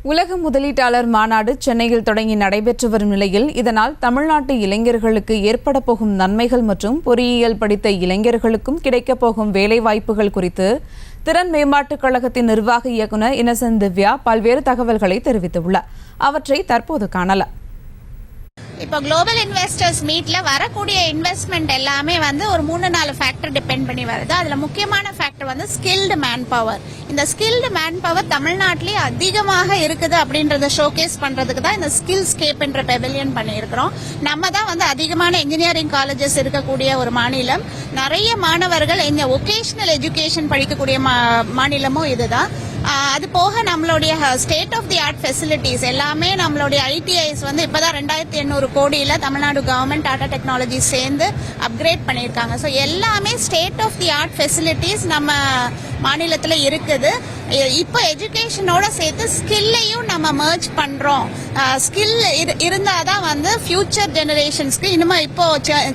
உலக முதலீட்டாளர் மாநாடு சென்னையில் தொடங்கி நடைபெற்று வரும் நிலையில் இதனால் தமிழ்நாட்டு இளைஞர்களுக்கு ஏற்பட போகும் நன்மைகள் மற்றும் பொறியியல் படித்த இளைஞர்களுக்கும் கிடைக்கப் போகும் வேலைவாய்ப்புகள் குறித்து திறன் மேம்பாட்டுக் கழகத்தின் நிர்வாக இயக்குநர் இன்னசென்ட் திவ்யா பல்வேறு தகவல்களை தெரிவித்துள்ளார். அவற்றை தற்போது காணலாம். இப்போ குளோபல் இன்வெஸ்டர்ஸ் மீட்ல வரக்கூடிய இன்வெஸ்ட்மெண்ட் எல்லாமே ஒரு 3-4 ஃபேக்டர் டிபெண்ட் பண்ணி வருது. அதுல முக்கியமான ஃபேக்டர் ஸ்கில்டு மேன் பவர். இந்த ஸ்கில்டு மேன் பவர் தமிழ்நாட்டிலேயே அதிகமாக இருக்குது அப்படின்றத ஷோகேஸ் பண்றதுக்கு தான் இந்த ஸ்கில் ஸ்கேப் என்ற பெவிலியன் பண்ணியிருக்கிறோம். நம்ம தான் அதிகமான இன்ஜினியரிங் காலேஜஸ் இருக்கக்கூடிய ஒரு மாநிலம். நிறைய மாணவர்கள் இந்த வொகேஷனல் எஜுகேஷன் படிக்கக்கூடிய மாநிலமும் இதுதான். அது போக நம்மளுடைய state of the art facilities எல்லாமே நம்மளுடைய ஐடிஐஸ் இப்பதான் 2800 கோடியில தமிழ்நாடு கவர்மெண்ட் டாடா டெக்னாலஜி சேர்ந்து அப்கிரேட் பண்ணியிருக்காங்க. ஸோ எல்லாமே state of the art facilities நம்ம மாநிலத்தில் இருக்குது. இப்போ எஜுகேஷனோட சேர்த்து ஸ்கில்லையும் நம்ம மர்ஜ் பண்றோம். ஸ்கில் இருந்தாதான் ஃபியூச்சர் ஜெனரேஷன்ஸ்க்கு இனிமே இப்போ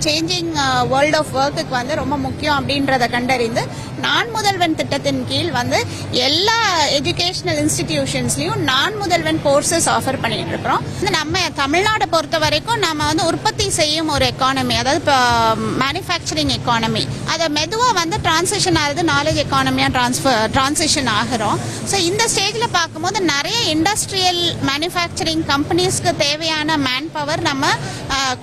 சேஞ்சிங் வேர்ல்ட் ஆஃப் ஒர்க்குக்கு ரொம்ப முக்கியம் அப்படின்றத கண்டறிந்து நான் முதல்வன் திட்டத்தின் கீழ் எல்லா எஜுகேஷனல் இன்ஸ்டிடியூஷன்ஸ்லயும் நான் முதல்வன் கோர்சஸ் ஆஃபர் பண்ணிட்டு இருக்கிறோம். நம்ம தமிழ்நாடு பொறுத்த வரைக்கும் நம்ம உற்பத்தி செய்யும் ஒரு எக்கானமி, அதாவது மேனுஃபேக்சரிங் எக்கானமி. அதை மெதுவா டிரான்சிஷன் ஆகுது, நாலேஜ் எக்கானமியா டிரான்சிஷன் ஆகுறோம். ஸோ இந்த ஸ்டேஜ்ல பார்க்கும்போது நிறைய இண்டஸ்ட்ரியல் மேனுஃபேக்சரிங் கம்பெனிஸ்க்கு தேவையான மேன் பவர் நம்ம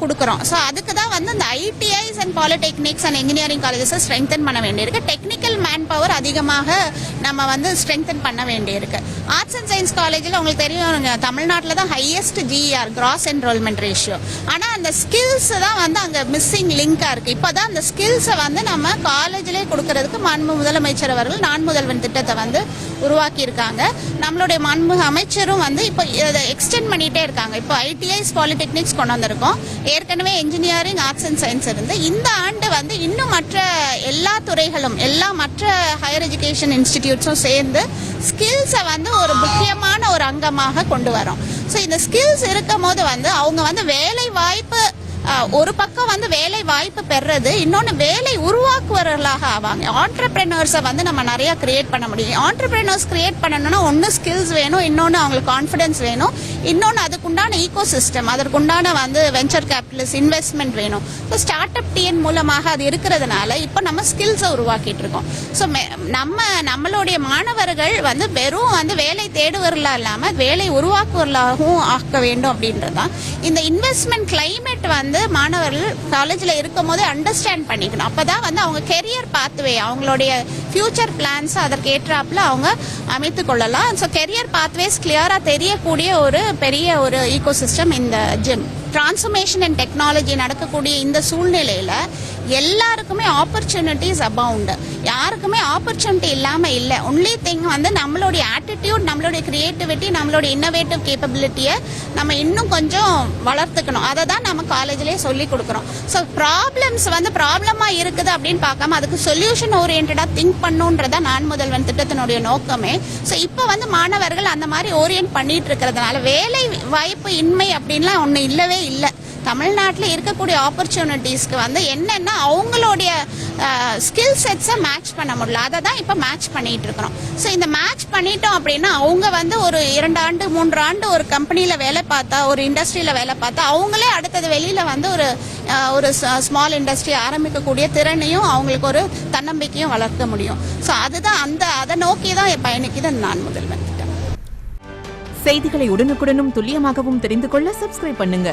கொடுக்குறோம். ஸோ அதுக்கு தான் இந்த ITIs and polytechnics and engineering colleges strengthen பண்ண வேண்டியிருக்கு. டெக்னிக்கல் மேன் பவர் அதிகமாக நம்ம ஸ்ட்ரெங்தன் பண்ண வேண்டியிருக்கு. ஆர்ட்ஸ் அண்ட் சயின்ஸ் காலேஜில் உங்களுக்கு தெரியும், தமிழ்நாட்டில் தான் highest GER cross enrolment ratio. ஆனால் அந்த ஸ்கில்ஸ் தான் அங்கே மிஸ்ஸிங் லிங்கா இருக்கு. இப்போதான் அந்த ஸ்கில்ஸை நம்ம காலேஜிலே கொடுக்கறதுக்கு மாண்பு முதலமைச்சர் அவர்கள் நான் முதல்வன் திட்டத்தை உருவாக்கி இருக்காங்க. நம்மளுடைய மாண்பு அமைச்சரும் இப்போ இதை எக்ஸ்டெண்ட் பண்ணிட்டே இருக்காங்க. இப்போ ஐடிஐஸ் பாலிடெக்னிக்ஸ் கொண்டு வந்திருக்கோம். ஏற்கனவே இன்ஜினியரிங் ஆர்ட்ஸ் அண்ட் சயின்ஸ் இருந்து இந்த ஆண்டு இன்னும் மற்ற எல்லா துறைகளும் எல்லா மற்ற ஹையர் எஜுகேஷன் இன்ஸ்டிடியூட்ஸும் சேர்ந்து ஸ்கில்ஸை ஒரு முக்கியமான ஒரு அங்கமாக கொண்டு வரோம். ஸோ இந்த ஸ்கில்ஸ் இருக்கும் போது அவங்க வேலை வாய்ப்பு, ஒரு பக்கம் வேலை வாய்ப்பு பெறது, இன்னொன்னு வேலை உருவாக்குவர்களாக ஆவாங்க. ஆண்டர்பிரினர்ஸை நம்ம நிறைய கிரியேட் பண்ண முடியும். ஆண்டர்பிரினர்ஸ் கிரியேட் பண்ணணும்னா ஒன்னு ஸ்கில்ஸ் வேணும், இன்னொன்னு அவங்களுக்கு கான்பிடன்ஸ் வேணும், இன்னொன்னு அதுக்குண்டான ஈகோ சிஸ்டம், அதற்குண்டான வெஞ்சர் கேபிட்டலிஸ்ட் இன்வெஸ்ட்மெண்ட் வேணும். ஸோ ஸ்டார்ட் அப் டிஎன் மூலமாக அது இருக்கிறதுனால இப்போ நம்ம ஸ்கில்ஸை உருவாக்கிட்டு இருக்கோம். ஸோ நம்மளுடைய மாணவர்கள் வெறும் வேலை தேடுவர்களா இல்லாம வேலை உருவாக்குவர்களாகவும் ஆக்க வேண்டும் அப்படின்றதான் இந்த இன்வெஸ்ட்மெண்ட் கிளைமேட் மாணவர்கள் காலேஜ்ல இருக்கும் போது அண்டர்ஸ்டாண்ட் பண்ணிக்கணும். அப்பதான் அவங்க கெரியர் பாத்வே, அவங்களுடைய ஃபியூச்சர் பிளான்ஸ் அதற்கு ஏற்றாப்புல அவங்க அமைத்துக் கொள்ளலாம். ஸோ கெரியர் பாத்வேஸ் கிளியரா தெரியக்கூடிய ஒரு பெரிய ஒரு ஈகோ சிஸ்டம் இந்த ஜிம். டிரான்ஸ்ஃபர்மேஷன் அண்ட் டெக்னாலஜி நடக்கக்கூடிய இந்த சூழ்நிலையில எல்லாருக்குமே ஆப்பர்ச்சுனிட்டிஸ் அபவுண்ட். யாருக்குமே ஆப்பர்ச்சுனிட்டி இல்லாம இல்ல. ஒன்லி திங் நம்மளுடைய ஆட்டிடியூட், நம்மளுடைய கிரியேட்டிவிட்டி, நம்மளுடைய இன்னோவேட்டிவ் கேப்பபிலிட்டியை நம்ம இன்னும் கொஞ்சம் வளர்த்துக்கணும். அதை தான் நம்ம காலேஜ்லயே சொல்லி கொடுக்குறோம். ஸோ ப்ராப்ளம்ஸ் ப்ராப்ளமா இருக்குது அப்படின்னு பார்க்காம அதுக்கு சொல்யூஷன் ஓரியன்டா திங்க் பண்ணுன்றதா நான் முதல்வன் திட்டத்தினுடைய நோக்கமே. ஸோ இப்போ மாணவர்கள் அந்த மாதிரி ஓரியன்ட் பண்ணிட்டு இருக்கிறதுனால வேலை வாய்ப்பு இன்மை அப்படின்லாம் ஒண்ணு இல்லவே இல்லை. தமிழ்நாட்டில் இருக்கக்கூடிய ஆப்பர்ச்சுனிட்டிஸ்க்கு என்னன்னா அவங்களுடைய ஸ்கில் செட்ஸை மேட்ச் பண்ண முடியல. அதை தான் இப்போ மேட்ச் பண்ணிட்டு இருக்கிறோம். ஸோ இந்த மேட்ச் பண்ணிட்டோம் அப்படின்னா அவங்க ஒரு 2 ஆண்டு 3 ஆண்டு ஒரு கம்பெனியில வேலை பார்த்தா, ஒரு இண்டஸ்ட்ரியில வேலை பார்த்தா அவங்களே அடுத்தது வெளியில ஒரு ஸ்மால் இண்டஸ்ட்ரி ஆரம்பிக்கக்கூடிய திறனையும் அவங்களுக்கு ஒரு தன்னம்பிக்கையும் வளர்க்க முடியும். ஸோ அதுதான் அதை நோக்கி தான் பயணிக்குது நான் முதல்வன் திட்டம். செய்திகளை உடனுக்குடனும் துல்லியமாகவும் தெரிந்து கொள்ள சப்ஸ்கிரைப் பண்ணுங்க.